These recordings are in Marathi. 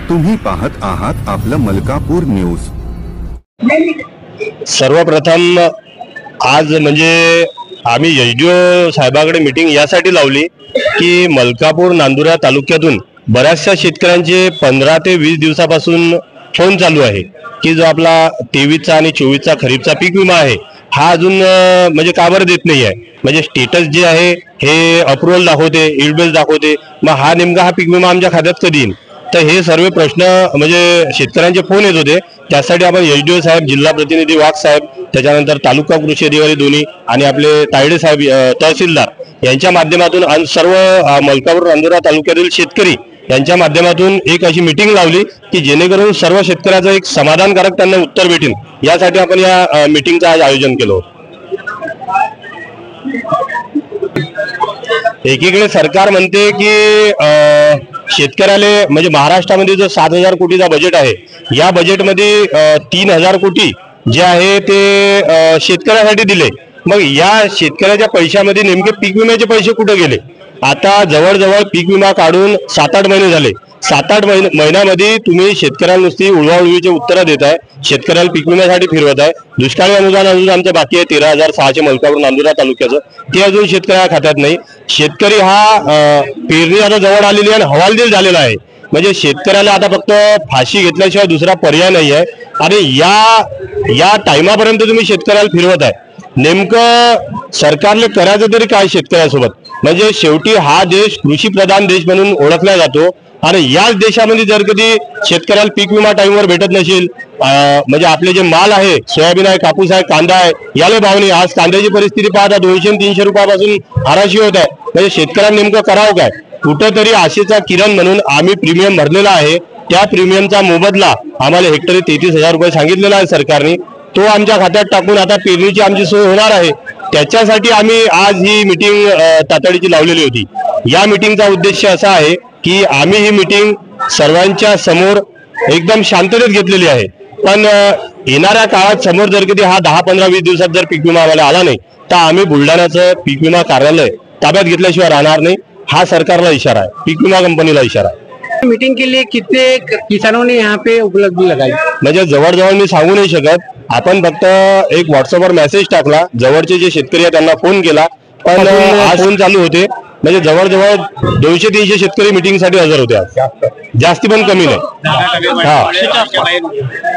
तुम्ही पाहत आहात आपलं मलकापूर न्यूज। सर्वप्रथम आज म्हणजे आम्ही एसडीओ साहेबांकडे मीटिंग यासाठी लावली की मलकापूर नांदुरा तालुक्यातून बऱ्याचशा शेतकऱ्यांचे 15 ते 20 दिवसापासून फोन चालू आहे की जो आपला 23चा आणि 24चा खरीपचा पीक विमा आहे हा अजून म्हणजे का बरं देत नाही आहे, म्हणजे स्टेटस जे आहे हे अप्रूव्हल दाखवते, इल्ड बेस दाखवते, मग हा नेमका हा पीक विमा आमच्या खात्यात कधी येईल। तर हे सर्व प्रश्न म्हणजे शेतकऱ्यांचे फोन येत होते, त्यासाठी आपण एसडीओ साहेब, जिल्हा प्रतिनिधी वाघ साहेब, त्याच्यानंतर तालुका कृषी अधिकारी दोन्ही आणि आपले तायडे साहेब तहसीलदार यांच्या माध्यमातून आणि सर्व मलकापूर नांदुरा तालुक्यातील शेतकरी यांच्या माध्यमातून एक अशी मीटिंग लावली की जेणेकरून सर्व शेतकऱ्याचं एक समाधानकारक त्यांना उत्तर भेटेल, यासाठी आपण या मीटिंगचं आज आयोजन केलं। एकीकडे सरकार म्हणते की शेतकऱ्याला म्हणजे महाराष्ट्रामध्ये जो 7,000 कोटीचा बजेट आहे, या बजेटमध्ये 3,000 कोटी जे आहे ते शेतकऱ्यासाठी दिले। मग या शेतकऱ्याच्या पैशामध्ये नेमके पीक विम्याचे पैसे कुठे गेले? आता जवळजवळ पीक विमा काढून 7-8 महिने झाले। 7-8 महिन्यामध्ये तुम्ही शेतकऱ्याला नुसती उडवाउडवीचे उत्तरं देत आहे, शेतकऱ्याला पीक विम्यासाठी फिरवत आहे। दुष्काळी अनुदान अजून आमचं बाकी आहे 13,600 मलकापूर नांदुरा तालुक्याचं, ते अजून शेतकऱ्या खात्यात नाही। शेतकरी हा पेरणी आता जवळ आलेली आणि हवालदिल झालेला आहे, म्हणजे शेतकऱ्याला आता फक्त फाशी घेतल्याशिवाय दुसरा पर्याय नाही आहे। आणि या टाइमापर्यंत तुम्ही शेतकऱ्याला फिरवत आहे, नेमकं सरकारने करायचं तरी काय शेतकऱ्यासोबत? म्हणजे शेवटी हा देश कृषी प्रधान देश म्हणून ओळखला जातो आणि याच देशामध्ये जर कधी शेतकऱ्याला पीक विमा टाइमवर भेटत नसेल, म्हणजे आपले जे माल आहे, सोयाबीन आहे, कापूस आहे, कांदा आहे, याला भाव नाही। आज कांद्याची परिस्थिती पाहता 200-300 रुपयापासून हाराशी होत आहे, म्हणजे शेतकऱ्यांना नेमकं करावं काय? कुठंतरी आशेचा किरण म्हणून आम्ही प्रीमियम भरलेला आहे, त्या प्रीमियमचा मोबदला आम्हाला हेक्टरी 33,000 रुपये सांगितलेला आहे सरकारने, तो आमच्या खात्यात टाकून आता पेरणीची आमची सोय होणार आहे। त्याच्यासाठी आम्ही आज ही मीटिंग तातडीची लावलेली होती। या मीटिंगचा उद्देश असा आहे की आम्ही ही मीटिंग सर्वांच्या समोर एकदम शांततेत घेतलेली आहे, पण येणाऱ्या काळात समोर जर कधी हा 10, 15, 20 दिवसात जर पीक विमा आम्हाला आला नाही तर आम्ही बुलढाण्याचं पीक विमा कार्यालय ताब्यात घेतल्याशिवाय राहणार नाही, हा सरकारला इशारा आहे, पीक विमा कंपनीला इशारा आहे। मीटिंग के लिए कितने किसानों ने यहाँ पे उपलब्धि लगाई? म्हणजे जवळजवळ मी सांगू नाही शकत, आपण फक्त एक व्हॉट्सअपवर मेसेज टाकला, जवळचे जे शेतकरी आहेत त्यांना फोन केला, पण आज फोन चालू होते, म्हणजे जवळजवळ 200-300 शेतकरी मीटिंग साठी हजर होते आज, जास्ती पण कमी नाही।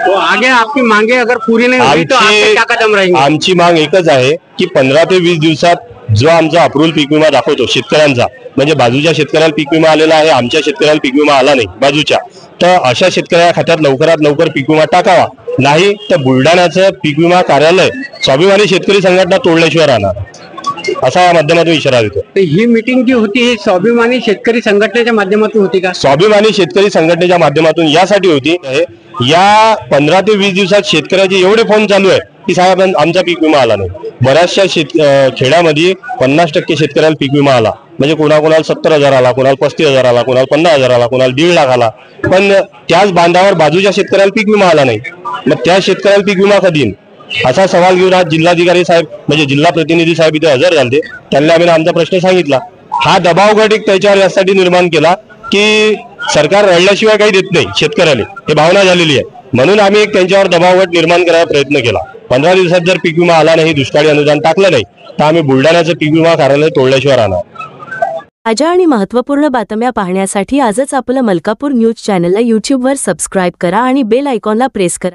तो आगे आपकी मांगे अगर पूरी नहीं हुई तो आपके क्या कदम रहेंगे? आमची मांग एकच आहे की 15 ते 20 दिवसात जो आमचा अप्रूव्हल पीक विमा दाखवतो शेतकऱ्यांचा, म्हणजे बाजूच्या शेतकऱ्याला पीक विमा आलेला आहे, आमच्या शेतकऱ्याला पीक विमा आला नाही बाजूच्या, तर अशा शेतकऱ्या खात्यात लवकरात लवकर पीक विमा टाकावा, नाही तर बुलढाण्याचं पीक विमा कार्यालय स्वाभिमानी शेतकरी संघटना तोडल्याशिवाय राहणार, असा या माध्यमातून इशारा देतो। ही मीटिंग जी होती ही स्वाभिमानी शेतकरी संघटनेच्या माध्यमातून होती का? स्वाभिमानी शेतकरी संघटनेच्या माध्यमातून यासाठी होती, या 15 ते 20 दिवसात शेतकऱ्याचे एवढे फोन चालू आहे की साहेब आमचा पीक विमा आला नाही। बऱ्याचशा खेड्यामध्ये 50% शेतकऱ्याला पीक विमा आला, म्हणजे कोणाकोणाला 70,000 आला, कोणाला 35,000 आला, कोणाला 50,000 आला, कोणाला 1.5 लाख आला, पण त्याच बांधावर बाजूच्या शेतकऱ्याला पीक विमा आला नाही। मग त्या शेतकऱ्याला पीक विमा कधी येईल, असा सवाल घेऊन आज जिल्हाधिकारी साहेब म्हणजे जिल्हा प्रतिनिधी साहेब इथे हजर झाले, त्यांना आम्ही आमचा प्रश्न सांगितला। हा दबाव गट एक त्याच्यावर यासाठी निर्माण केला की सरकार रडल्याशिवाय काही देत नाही शेतकऱ्याला, हे भावना झालेली आहे, म्हणून आम्ही एक त्यांच्यावर दबाव गट निर्माण करायचा प्रयत्न केला। 15 दिवसात जर पीक विमा आला नाही, दुष्काळी अनुदान टाकलं नाही, तर आम्ही बुलढाण्याचं पीक विमा कार्यालय तोडल्याशिवाय राहणार। ताज्या आणि महत्त्वपूर्ण बातम्या पाहण्यासाठी आजच आपलं मलकापूर न्यूज चॅनलला YouTube वर सबस्क्राईब करा आणि बेल आयकॉनला प्रेस करा।